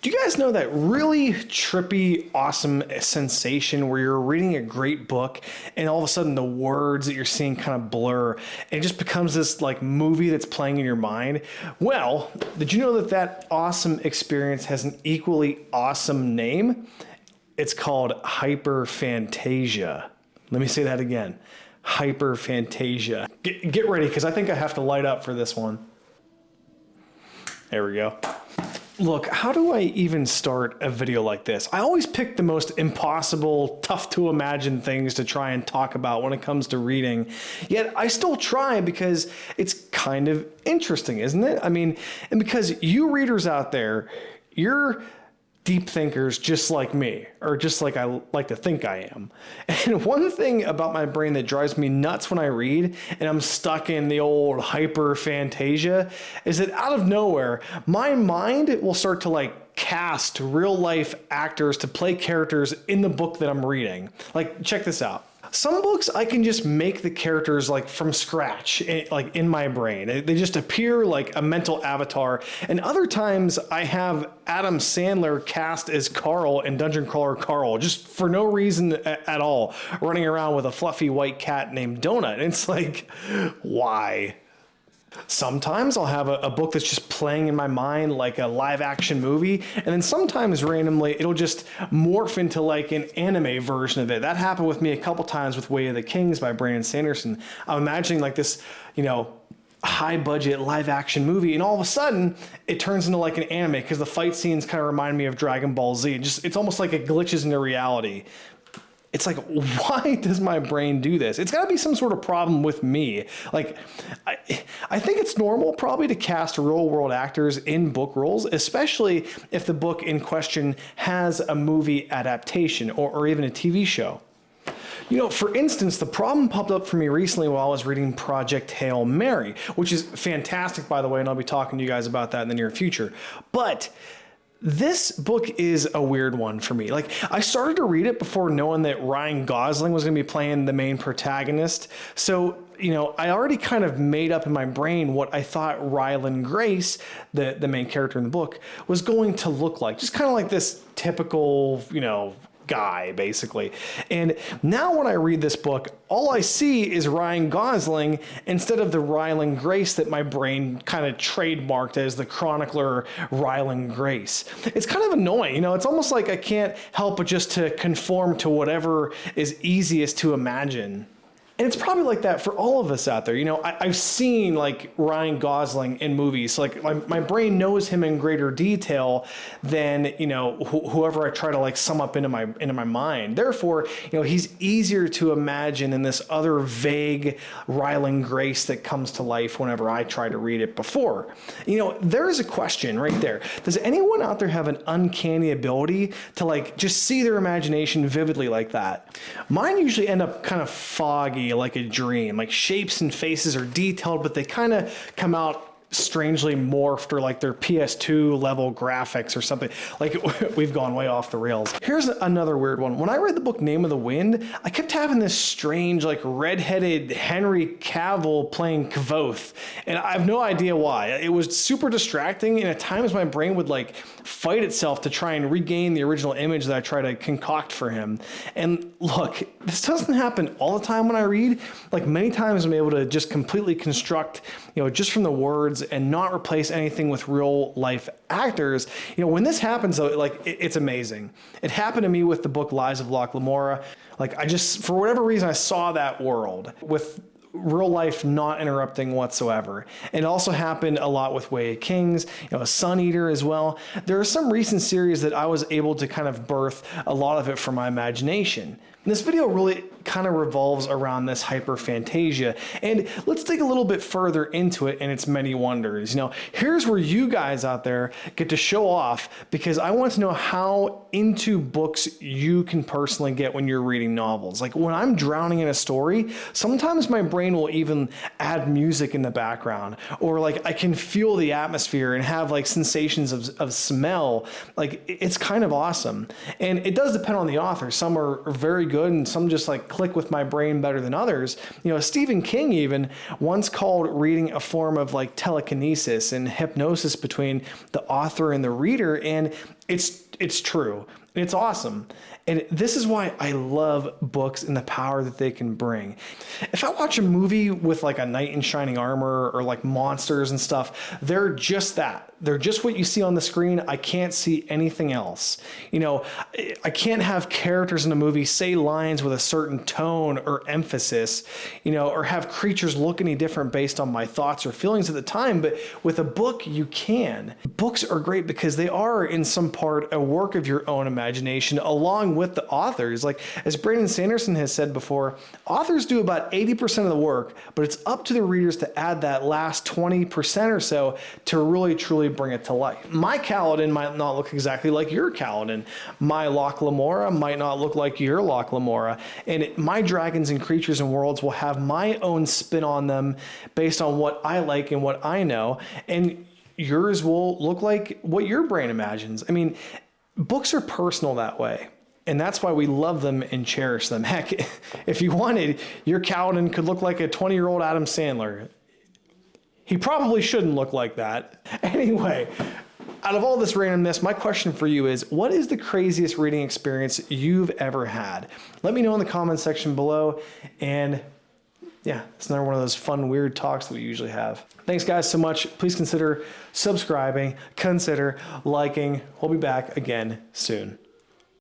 Do you guys know that really trippy, awesome sensation where you're reading a great book and all of a sudden the words that you're seeing kind of blur and it just becomes this like movie that's playing in your mind? Well, did you know that that awesome experience has an equally awesome name? It's called hyperphantasia. Let me say that again. Hyperphantasia. Get ready, because I think I have to light up for this one. There we go. Look, how do I even start a video like this? I always pick the most impossible, tough to imagine things to try and talk about when it comes to reading. Yet I still try because it's kind of interesting, isn't it? I mean, and because you readers out there, you're deep thinkers just like me, or just like I like to think I am. And one thing about my brain that drives me nuts when I read and I'm stuck in the old hyperphantasia is that out of nowhere, my mind will start to like cast real life actors to play characters in the book that I'm reading. Like, check this out. Some books I can just make the characters like from scratch, like in my brain. They just appear like a mental avatar. And other times I have Adam Sandler cast as Carl in Dungeon Crawler Carl, just for no reason at all, running around with a fluffy white cat named Donut. And it's like, why? Sometimes I'll have a book that's just playing in my mind like a live action movie, and then sometimes randomly it'll just morph into like an anime version of it. That happened with me a couple times with Way of the Kings by Brandon Sanderson. I'm imagining like this, high budget live action movie, and all of a sudden it turns into like an anime because the fight scenes kind of remind me of Dragon Ball Z. It's almost like it glitches into reality. It's like, why does my brain do this? It's got to be some sort of problem with me. Like, I think it's normal probably to cast real world actors in book roles, especially if the book in question has a movie adaptation or even a TV show. For instance, the problem popped up for me recently while I was reading Project Hail Mary, which is fantastic, by the way, and I'll be talking to you guys about that in the near future. But this book is a weird one for me. Like, I started to read it before knowing that Ryan Gosling was going to be playing the main protagonist. So, I already kind of made up in my brain what I thought Ryland Grace, the main character in the book, was going to look like. Just kind of like this typical, guy, basically. And now when I read this book, all I see is Ryan Gosling instead of the Ryland Grace that my brain kind of trademarked as the Chronicler Ryland Grace. It's kind of annoying, it's almost like I can't help but just to conform to whatever is easiest to imagine. And it's probably like that for all of us out there. I've seen like Ryan Gosling in movies. So like my brain knows him in greater detail than, whoever I try to like sum up into my mind. Therefore, he's easier to imagine than this other vague Ryland Grace that comes to life whenever I try to read it before. There's a question right there. Does anyone out there have an uncanny ability to like just see their imagination vividly like that? Mine usually end up kind of foggy, like a dream. Like shapes and faces are detailed, but they kind of come out strangely morphed, or like their PS2 level graphics or something. Like, we've gone way off the rails. Here's another weird one. When I read the book Name of the Wind, I kept having this strange like redheaded Henry Cavill playing Kvothe, and I have no idea why. It was super distracting, and at times my brain would like fight itself to try and regain the original image that I try to concoct for him. And look, this doesn't happen all the time when I read. Like, many times I'm able to just completely construct, just from the words and not replace anything with real life actors. When this happens though, like, it's amazing. It happened to me with the book Lies of Locke Lamora. Like, I just, for whatever reason, I saw that world with real life not interrupting whatsoever. It also happened a lot with Way of Kings, Sun Eater as well. There are some recent series that I was able to kind of birth a lot of it from my imagination. And this video really kind of revolves around this hyperphantasia, and let's dig a little bit further into it and its many wonders. Here's where you guys out there get to show off, because I want to know how into books you can personally get when you're reading novels. Like, when I'm drowning in a story, sometimes my brain will even add music in the background, or like I can feel the atmosphere and have like sensations of smell. Like, it's kind of awesome. And it does depend on the author. Some are very good and some just like click with my brain better than others. Stephen King even once called reading a form of like telekinesis and hypnosis between the author and the reader, and It's true. It's awesome. And this is why I love books and the power that they can bring. If I watch a movie with like a knight in shining armor or like monsters and stuff, they're just that. They're just what you see on the screen. I can't see anything else. You know, I can't have characters in a movie say lines with a certain tone or emphasis, you know, or have creatures look any different based on my thoughts or feelings at the time. But with a book, you can. Books are great because they are in some part a work of your own imagination along with the authors. Like as Brandon Sanderson has said before, authors do about 80% of the work, but it's up to the readers to add that last 20% or so to really truly bring it to life. My Kaladin might not look exactly like your Kaladin. My Loch Lamora might not look like your Loch Lamora. And my dragons and creatures and worlds will have my own spin on them based on what I like and what I know. And yours will look like what your brain imagines. I mean, books are personal that way. And that's why we love them and cherish them. Heck, if you wanted, your Kaladin could look like a 20-year-old Adam Sandler. He probably shouldn't look like that. Anyway, out of all this randomness, my question for you is, what is the craziest reading experience you've ever had? Let me know in the comments section below. And yeah, it's another one of those fun, weird talks that we usually have. Thanks guys so much. Please consider subscribing, consider liking. We'll be back again soon.